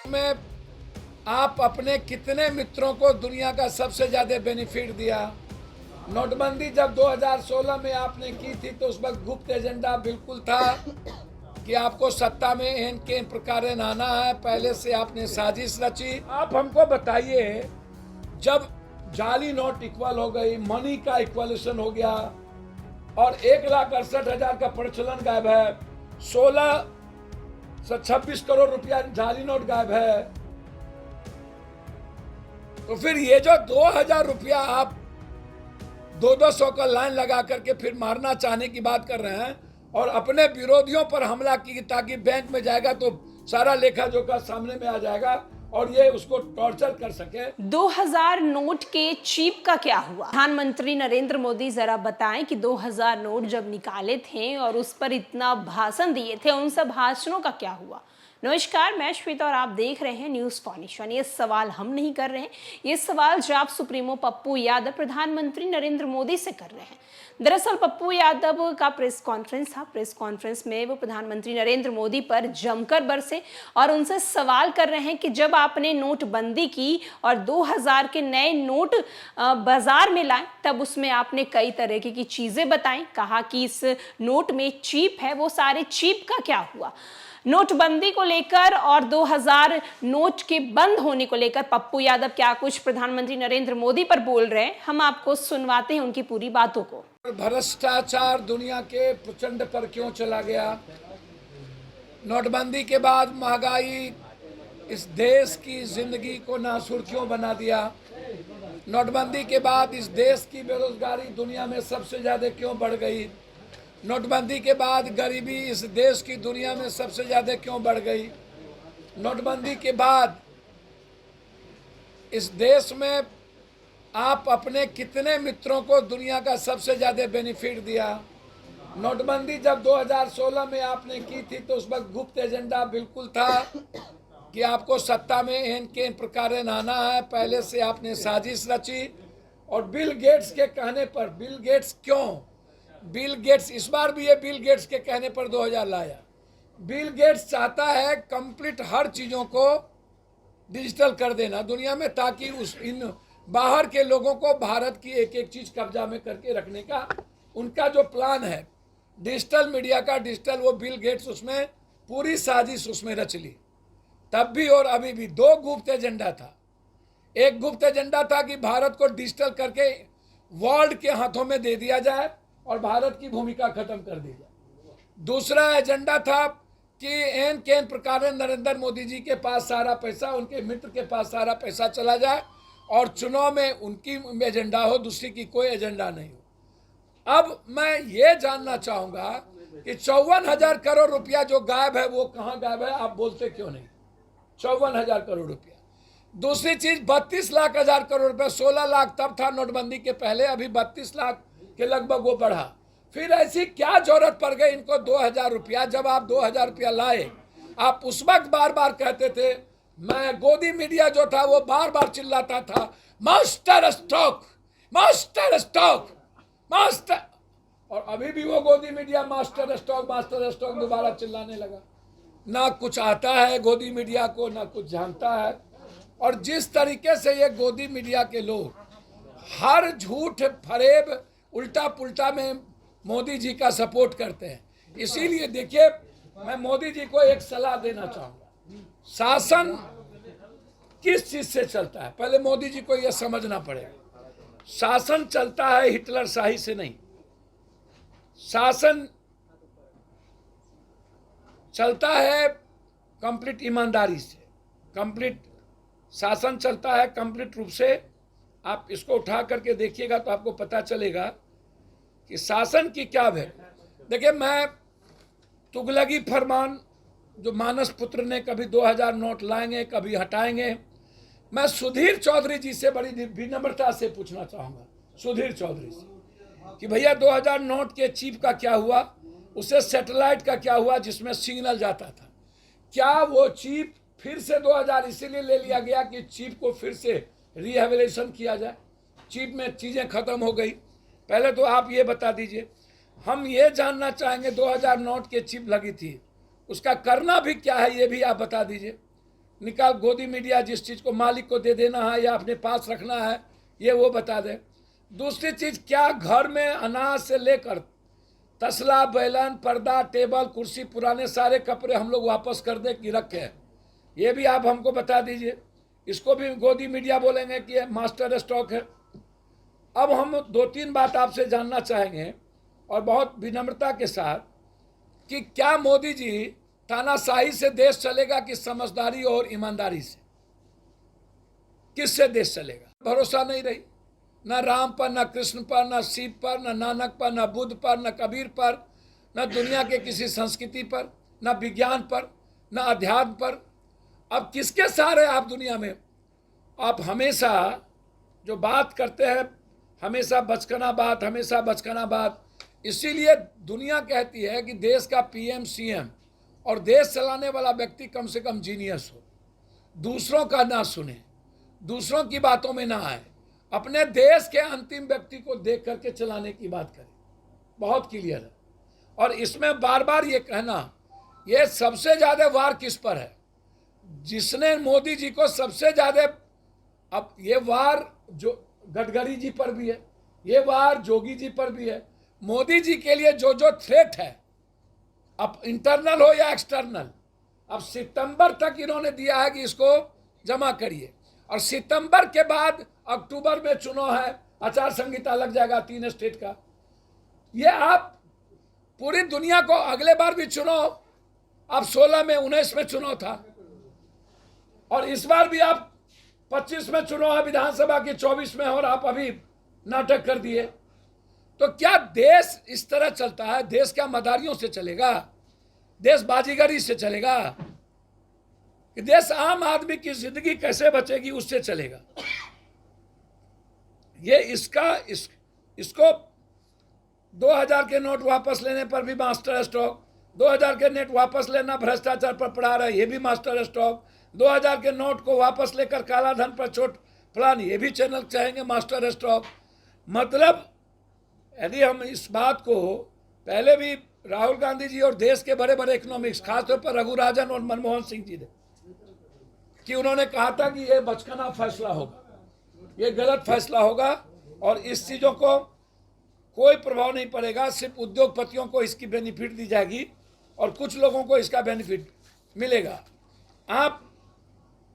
में आप अपने कितने मित्रों को दुनिया का सबसे ज्यादा बेनिफिट दिया। नोटबंदी जब 2016 में आपने की थी तो उस वक्त गुप्त एजेंडा बिल्कुल था कि आपको सत्ता में इन के प्रकार आना है। पहले से आपने साजिश रची। आप हमको बताइए, जब जाली नोट इक्वल हो गई, मनी का इक्वलेशन हो गया और 1,68,000 का प्रचलन गायब है, 16 से 26 करोड़ रुपया जाली नोट गायब है, तो फिर ये जो 2,000 रुपया आप 200 का लाइन लगा करके फिर मारना चाहने की बात कर रहे हैं और अपने विरोधियों पर हमला की ताकि बैंक में जाएगा तो सारा लेखा जोखा सामने में आ जाएगा और ये उसको टॉर्चर कर सके। 2000 नोट के चीप का क्या हुआ? प्रधानमंत्री नरेंद्र मोदी जरा बताएं कि 2000 नोट जब निकाले थे और उस पर इतना भाषण दिए थे, उन सब भाषणों का क्या हुआ? नमस्कार, मैं श्वेता और आप देख रहे हैं न्यूज़ फॉर नेशन। ये सवाल हम नहीं कर रहे हैं, ये सवाल जाप सुप्रीमो पप्पू यादव प्रधानमंत्री नरेंद्र मोदी से कर रहे हैं। दरअसल पप्पू यादव का प्रेस कॉन्फ्रेंस था। प्रेस कॉन्फ्रेंस में वो प्रधानमंत्री नरेंद्र मोदी पर जमकर बरसे और उनसे सवाल कर रहे हैं कि जब आपने नोटबंदी की और 2000 के नए नोट बाजार में लाए तब उसमें आपने कई तरह की चीजें बताई। कहा कि इस नोट में चीप है, वो सारे चीप का क्या हुआ? नोटबंदी को लेकर और 2000 नोट के बंद होने को लेकर पप्पू यादव क्या कुछ प्रधानमंत्री नरेंद्र मोदी पर बोल रहे हैं, हम आपको सुनवाते हैं उनकी पूरी बातों को। भ्रष्टाचार दुनिया के प्रचंड पर क्यों चला गया? नोटबंदी के बाद महंगाई इस देश की जिंदगी को नासुर क्यों बना दिया? नोटबंदी के बाद इस देश की बेरोजगारी दुनिया में सबसे ज्यादा क्यों बढ़ गई? नोटबंदी के बाद गरीबी इस देश की दुनिया में सबसे ज्यादा क्यों बढ़ गई? नोटबंदी के बाद इस देश में आप अपने कितने मित्रों को दुनिया का सबसे ज्यादा बेनिफिट दिया? नोटबंदी जब 2016 में आपने की थी तो उस वक्त गुप्त एजेंडा बिल्कुल था कि आपको सत्ता में इन के प्रकार आना है। पहले से आपने साजिश रची और बिल गेट्स के कहने पर, बिल गेट्स क्यों? बिल गेट्स इस बार भी ये बिल गेट्स के कहने पर 2000 लाया। बिल गेट्स चाहता है कंप्लीट हर चीज़ों को डिजिटल कर देना दुनिया में, ताकि उस इन बाहर के लोगों को भारत की एक एक चीज़ कब्जा में करके रखने का उनका जो प्लान है डिजिटल मीडिया का, डिजिटल, वो बिल गेट्स उसमें पूरी साजिश उसमें रच ली। तब भी और अभी भी दो गुप्त एजेंडा था। एक गुप्त एजेंडा था कि भारत को डिजिटल करके वर्ल्ड के हाथों में दे दिया जाए और भारत की भूमिका खत्म कर दी जाए। दूसरा एजेंडा था कि एन के प्रकार नरेंद्र मोदी जी के पास सारा पैसा, उनके मित्र के पास सारा पैसा चला जाए और चुनाव में उनकी एजेंडा हो, दूसरी की कोई एजेंडा नहीं हो। अब मैं ये जानना चाहूँगा कि 54,000 करोड़ रुपया जो गायब है वो कहाँ गायब है? आप बोलते क्यों नहीं? 54,000 करोड़ रुपया। दूसरी चीज 32 लाख हजार करोड़ रुपया, 16 लाख तब था नोटबंदी के पहले, अभी 32 लाख के लगभग वो बढ़ा। फिर ऐसी क्या जरूरत पड़ गई इनको 2,000 रुपया? जब आप 2,000 रुपया लाए, आप उस वक्त बार बार कहते थे, मैं गोदी मीडिया जो था वो बार बार चिल्लाता था, master stroke, master stroke, master, और अभी भी वो गोदी मीडिया मास्टर स्ट्रोक दोबारा चिल्लाने लगा। ना कुछ आता है गोदी मीडिया को, ना कुछ जानता है। और जिस तरीके से ये गोदी मीडिया के लोग हर झूठ फरेब उल्टा पुल्टा में मोदी जी का सपोर्ट करते हैं, इसीलिए देखिए मैं मोदी जी को एक सलाह देना चाहूँगा। शासन किस चीज़ से चलता है, पहले मोदी जी को यह समझना पड़ेगा। शासन चलता है हिटलर शाही से नहीं, शासन चलता है कंप्लीट ईमानदारी से, कंप्लीट शासन चलता है कंप्लीट रूप से। आप इसको उठा करके देखिएगा तो आपको पता चलेगा कि शासन की क्या है। देखिए, मैं तुगलकी फरमान जो मानस पुत्र ने कभी 2000 नोट लाएंगे कभी हटाएंगे, मैं सुधीर चौधरी जी से बड़ी विनम्रता से पूछना चाहूँगा, सुधीर चौधरी से, कि भैया 2000 नोट के चिप का क्या हुआ? उसे सैटेलाइट का क्या हुआ जिसमें सिग्नल जाता था? क्या वो चिप फिर से 2000 इसीलिए ले लिया गया कि चिप को फिर से रिहेबिलिटेशन किया जाए? चिप में चीज़ें खत्म हो गई। पहले तो आप ये बता दीजिए। हम ये जानना चाहेंगे 2000 नोट के चिप लगी थी, उसका करना भी क्या है ये भी आप बता दीजिए। निकाल, गोदी मीडिया जिस चीज़ को मालिक को दे देना है या अपने पास रखना है ये वो बता दे। दूसरी चीज़, क्या घर में अनाज से लेकर तसला, बैलन, पर्दा, टेबल, कुर्सी, पुराने सारे कपड़े हम लोग वापस कर दे कि रखे हैं, ये भी आप हमको बता दीजिए। इसको भी गोदी मीडिया बोलेंगे कि ये मास्टर स्टॉक है। अब हम 2-3 बात आपसे जानना चाहेंगे और बहुत विनम्रता के साथ, कि क्या मोदी जी तानाशाही से देश चलेगा कि समझदारी और ईमानदारी से? किससे देश चलेगा? भरोसा नहीं रही, न राम पर, न कृष्ण पर, न शिव पर, न नानक पर, न बुद्ध पर, न कबीर पर, न दुनिया के किसी संस्कृति पर, न विज्ञान पर, न अध्यात्म पर। अब किसके सहारे आप दुनिया में? आप हमेशा जो बात करते हैं, हमेशा बचकाना बात, हमेशा बचकाना बात। इसीलिए दुनिया कहती है कि देश का पीएम, सीएम और देश चलाने वाला व्यक्ति कम से कम जीनियस हो, दूसरों का ना सुने, दूसरों की बातों में ना आए, अपने देश के अंतिम व्यक्ति को देख करके चलाने की बात करें। बहुत क्लियर है। और इसमें बार बार ये कहना, ये सबसे ज़्यादा वार किस पर है? जिसने मोदी जी को सबसे ज़्यादा, अब ये वार जो गडकरी जी पर भी है, ये वार जोगी जी पर भी है। मोदी जी के लिए जो जो थ्रेट है, अब इंटरनल हो या एक्सटर्नल, अब सितंबर तक इन्होंने दिया है कि इसको जमा करिए, और सितंबर के बाद अक्टूबर में चुनाव है, आचार संहिता लग जाएगा 3 स्टेट का। ये आप पूरी दुनिया को, अगले बार भी चुनाव, अब 16 में, 19 में चुनाव था, और इस बार भी आप 25 में चुनाव है विधानसभा की, 24 में, और आप अभी नाटक कर दिए। तो क्या देश इस तरह चलता है? देश क्या मदारियों से चलेगा? देश बाजीगरी से चलेगा? कि देश आम आदमी की जिंदगी कैसे बचेगी उससे चलेगा? ये इसको 2000 के नोट वापस लेने पर भी मास्टर स्ट्रोक, 2000 के नोट वापस लेना भ्रष्टाचार पर पड़ा रहा है, ये भी मास्टर स्ट्रोक, 2000 के नोट को वापस लेकर काला धन पर चोट फलान, ये भी चैनल चाहेंगे मास्टर स्ट्रोक। मतलब यदि हम इस बात को, पहले भी राहुल गांधी जी और देश के बड़े बड़े इकोनॉमिक्स, खासतौर पर रघुराजन और मनमोहन सिंह जी ने, कि उन्होंने कहा था कि ये बचकाना फैसला होगा, ये गलत फैसला होगा, और इस चीज़ों को कोई प्रभाव नहीं पड़ेगा, सिर्फ उद्योगपतियों को इसकी बेनिफिट दी जाएगी और कुछ लोगों को इसका बेनिफिट मिलेगा। आप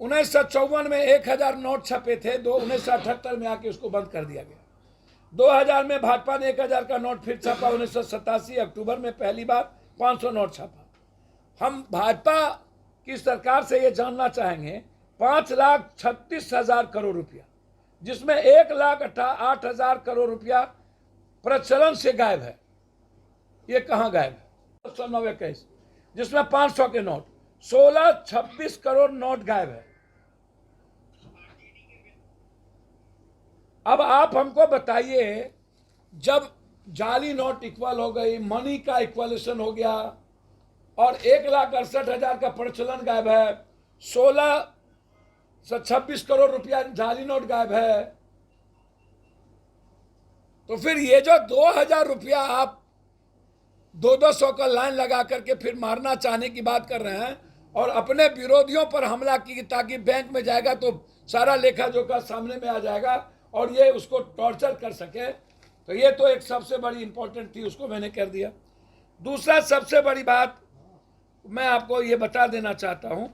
1954 में 1000 नोट छपे थे, 1978 में आके उसको बंद कर दिया गया। 2000 में भाजपा ने 1000 का नोट फिर छपा, 1987 अक्टूबर में पहली बार 500 नोट छपा। हम भाजपा की सरकार से ये जानना चाहेंगे, 5,36,000 करोड़ रुपया, जिसमें 1,08,000 करोड़ रुपया प्रचलन से गायब है, ये कहाँ गायब है? 921, जिसमें 500 के नोट, 16-26 करोड़ नोट गायब है। अब आप हमको बताइए, जब जाली नोट इक्वल हो गई, मनी का इक्वलेशन हो गया, और 1,68,000 का प्रचलन गायब है, 16 से 26 करोड़ रुपया जाली नोट गायब है, तो फिर ये जो 2,000 रुपया आप 200 का लाइन लगा करके फिर मारना चाहने की बात कर रहे हैं, और अपने विरोधियों पर हमला की ताकि बैंक में जाएगा तो सारा लेखा जोखा सामने में आ जाएगा और ये उसको टॉर्चर कर सके, तो ये तो एक सबसे बड़ी इंपॉर्टेंट थी, उसको मैंने कर दिया। दूसरा सबसे बड़ी बात मैं आपको ये बता देना चाहता हूँ